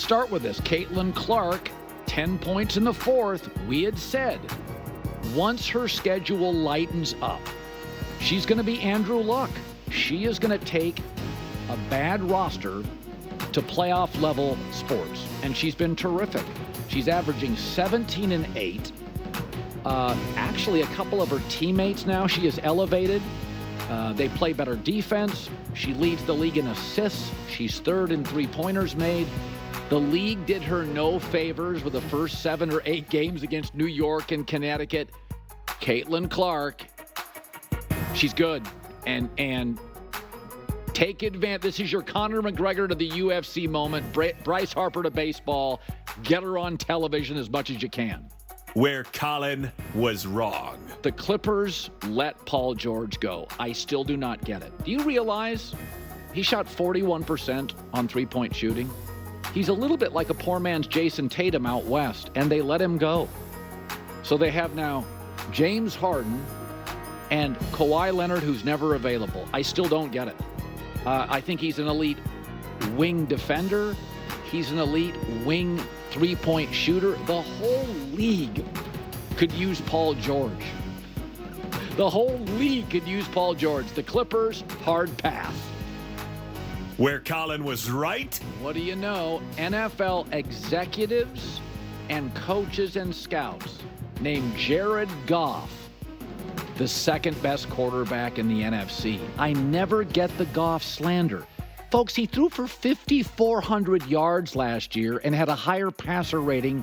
start with this. Caitlin Clark, 10 points in the fourth. We had said, once her schedule lightens up, she's going to be Andrew Luck. She is going to take a bad roster to playoff-level sports, and she's been terrific. She's averaging 17 and 8. Actually, a couple of her teammates now she is elevated. They play better defense. She leads the league in assists. She's third in three-pointers made. The league did her no favors with the first 7 or 8 games against New York and Connecticut. Caitlin Clark, she's good. And take advantage. This is your Conor McGregor to the UFC moment. Bryce Harper to baseball. Get her on television as much as you can. Where Colin was wrong. The Clippers let Paul George go. I still do not get it. Do you realize he shot 41% on three-point shooting? He's a little bit like a poor man's Jason Tatum out west, and they let him go. So they have now James Harden and Kawhi Leonard, who's never available. I still don't get it. I think he's an elite wing defender. He's an elite wing three-point shooter. The whole league could use Paul George. The whole league could use Paul George. The Clippers, hard pass. Where Colin was right. What do you know? NFL executives and coaches and scouts named Jared Goff the second best quarterback in the NFC. I never get the Goff slander. Folks, he threw for 5,400 yards last year and had a higher passer rating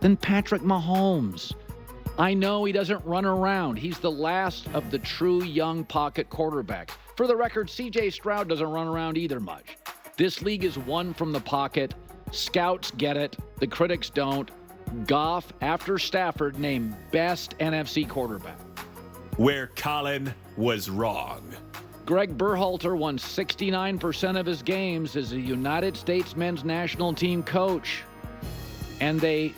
than Patrick Mahomes. I know he doesn't run around. He's the last of the true young pocket quarterbacks. For the record, C.J. Stroud doesn't run around either much. This league is one from the pocket. Scouts get it. The critics don't. Goff, after Stafford, named best NFC quarterback. Where Colin was wrong. Greg Berhalter won 69% of his games as a United States men's national team coach, and they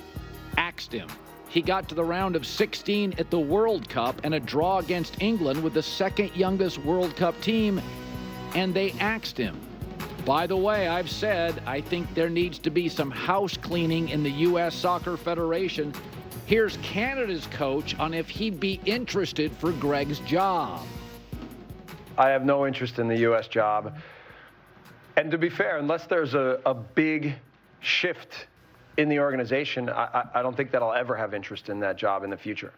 axed him. He got to the round of 16 at the World Cup and a draw against England with the second youngest World Cup team, and they axed him. By the way, I've said I think there needs to be some house cleaning in the U.S. Soccer Federation. Here's Canada's coach on if he'd be interested for Greg's job. I have no interest in the U.S. job. And to be fair, unless there's a big shift in the organization, I don't think that I'll ever have interest in that job in the future.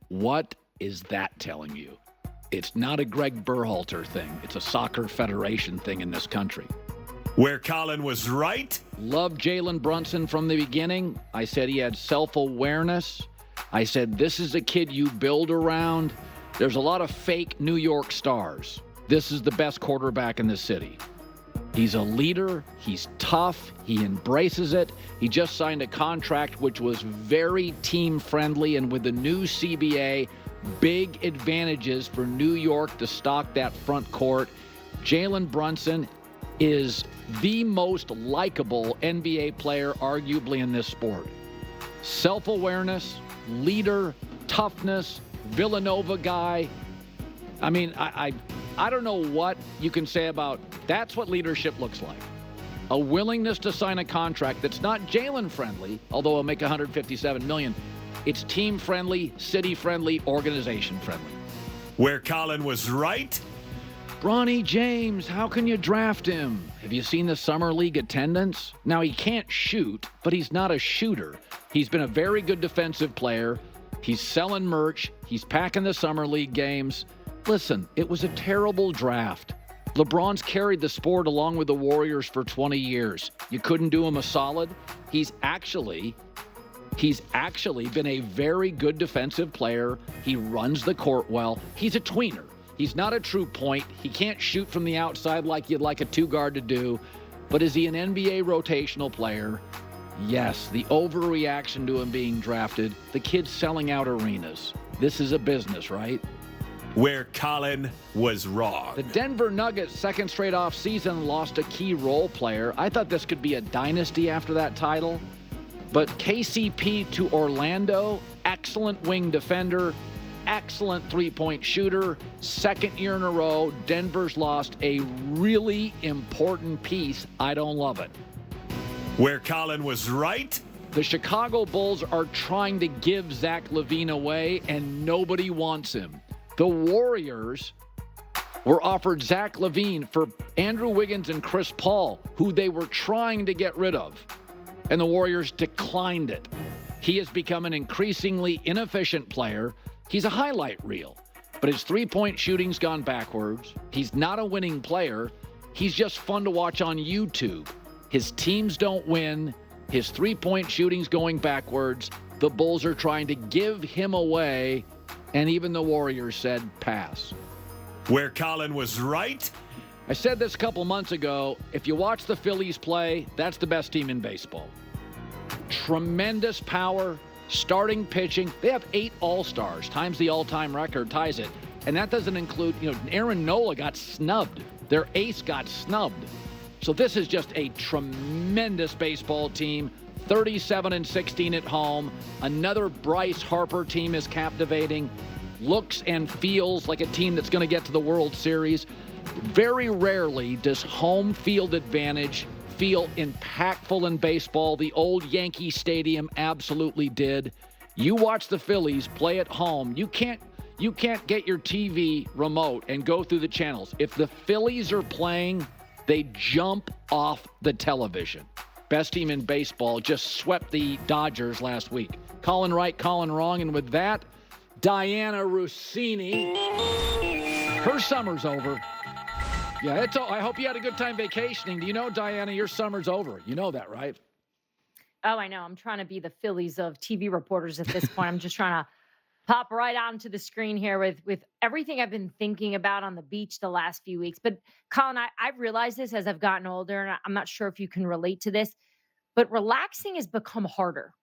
What is that telling you? It's not a Greg Berhalter thing. It's a soccer federation thing in this country. Where Colin was right. Loved Jalen Brunson from the beginning. I said he had self-awareness. I said this is a kid you build around. There's a lot of fake New York stars. This is the best quarterback in the city. He's a leader. He's tough. He embraces it. He just signed a contract which was very team-friendly, and with the new CBA, big advantages for New York to stock that front court. Jalen Brunson is the most likable NBA player arguably in this sport. Self-awareness, leader, toughness, Villanova guy. I mean, I don't know what you can say about that's what leadership looks like. A willingness to sign a contract that's not Jalen friendly, although he'll make $157 million. It's team friendly, city friendly, organization friendly. Where Colin was right. Bronny James, how can you draft him? Have you seen the Summer League attendance? Now, he can't shoot, but he's not a shooter. He's been a very good defensive player. He's selling merch. He's packing the Summer League games. Listen, it was a terrible draft. LeBron's carried the sport along with the Warriors for 20 years. You couldn't do him a solid. He's actually been a very good defensive player. He runs the court well. He's a tweener. He's not a true point. He can't shoot from the outside like you'd like a two-guard to do. But is he an NBA rotational player? Yes. The overreaction to him being drafted. The kid's selling out arenas. This is a business, right? Where Colin was wrong. The Denver Nuggets, second straight off season, lost a key role player. I thought this could be a dynasty after that title. But KCP to Orlando, excellent wing defender, excellent three-point shooter. Second year in a row, Denver's lost a really important piece. I don't love it. Where Colin was right. The Chicago Bulls are trying to give Zach LaVine away, and nobody wants him. The Warriors were offered Zach LaVine for Andrew Wiggins and Chris Paul, who they were trying to get rid of, and the Warriors declined it. He has become an increasingly inefficient player. He's a highlight reel, but his three-point shooting's gone backwards. He's not a winning player. He's just fun to watch on YouTube. His teams don't win. His three-point shooting's going backwards. The Bulls are trying to give him away, and even the Warriors said pass. Where Colin was right. I said this a couple months ago. If you watch the Phillies play, that's the best team in baseball. Tremendous power, starting pitching. They have 8 All-Stars, times the all-time record, ties it. And that doesn't include, Aaron Nola got snubbed. Their ace got snubbed. So this is just a tremendous baseball team. 37-16 at home. Another Bryce Harper team is captivating. Looks and feels like a team that's going to get to the World Series. Very rarely does home field advantage feel impactful in baseball. The old Yankee Stadium absolutely did. You watch the Phillies play at home. You can't get your TV remote and go through the channels. If the Phillies are playing, they jump off the television. Best team in baseball just swept the Dodgers last week. Colin right, Colin wrong, and with that, Diana Rossini. Her summer's over. Yeah, I hope you had a good time vacationing. Do you know, Diana, your summer's over? You know that, right? Oh, I know. I'm trying to be the Phillies of TV reporters at this point. I'm just trying to pop right onto the screen here with everything I've been thinking about on the beach the last few weeks. But Colin, I've realized this as I've gotten older, and I'm not sure if you can relate to this, but relaxing has become harder.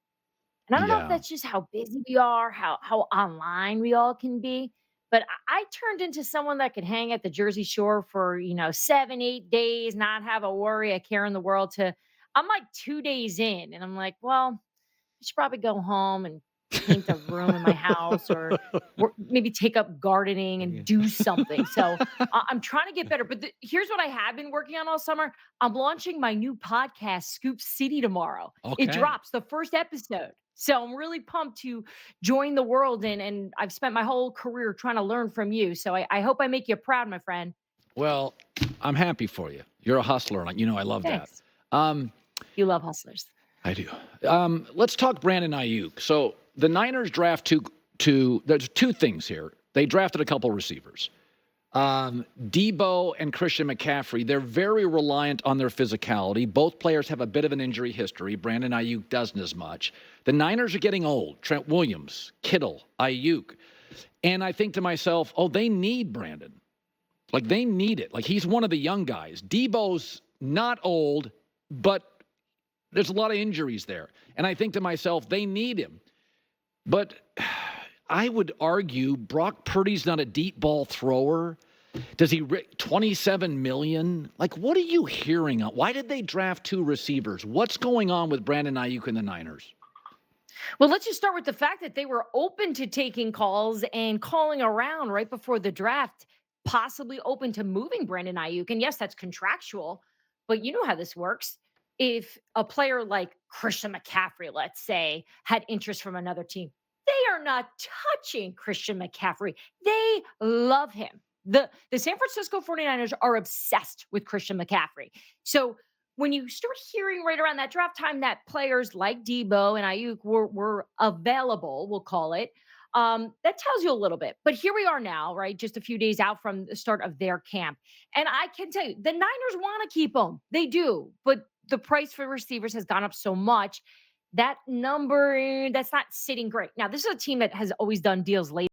And I don't know if that's just how busy we are, how online we all can be. But I turned into someone that could hang at the Jersey Shore for, 7, 8 days, not have a worry, a care in the world I'm like 2 days in and I'm like, well, I should probably go home and paint a room in my house or maybe take up gardening and do something. So I'm trying to get better. But here's what I have been working on all summer. I'm launching my new podcast, Scoop City, tomorrow. Okay. It drops the first episode. So I'm really pumped to join the world. And I've spent my whole career trying to learn from you. So I hope I make you proud, my friend. Well, I'm happy for you. You're a hustler. I love Thanks. that. You love hustlers. I do. Let's talk Brandon Ayuk. So the Niners draft there's 2 things here. They drafted a couple receivers. Debo and Christian McCaffrey, they're very reliant on their physicality. Both players have a bit of an injury history. Brandon Ayuk doesn't as much. The Niners are getting old. Trent Williams, Kittle, Ayuk. And I think to myself, they need Brandon. Like, they need it. Like, he's one of the young guys. Debo's not old, but there's a lot of injuries there. And I think to myself, they need him. But I would argue Brock Purdy's not a deep ball thrower. Does he $27 million? Like, what are you hearing? Why did they draft 2 receivers? What's going on with Brandon Ayuk and the Niners? Well, let's just start with the fact that they were open to taking calls and calling around right before the draft, possibly open to moving Brandon Ayuk. And yes, that's contractual, but you know how this works. If a player like Christian McCaffrey, let's say, had interest from another team, they are not touching Christian McCaffrey. They love him. The San Francisco 49ers are obsessed with Christian McCaffrey. So when you start hearing right around that draft time that players like Debo and Ayuk were available, we'll call it, that tells you a little bit. But here we are now, right? Just a few days out from the start of their camp. And I can tell you, the Niners want to keep them. They do. But the price for receivers has gone up so much. That number, that's not sitting great. Now, this is a team that has always done deals late.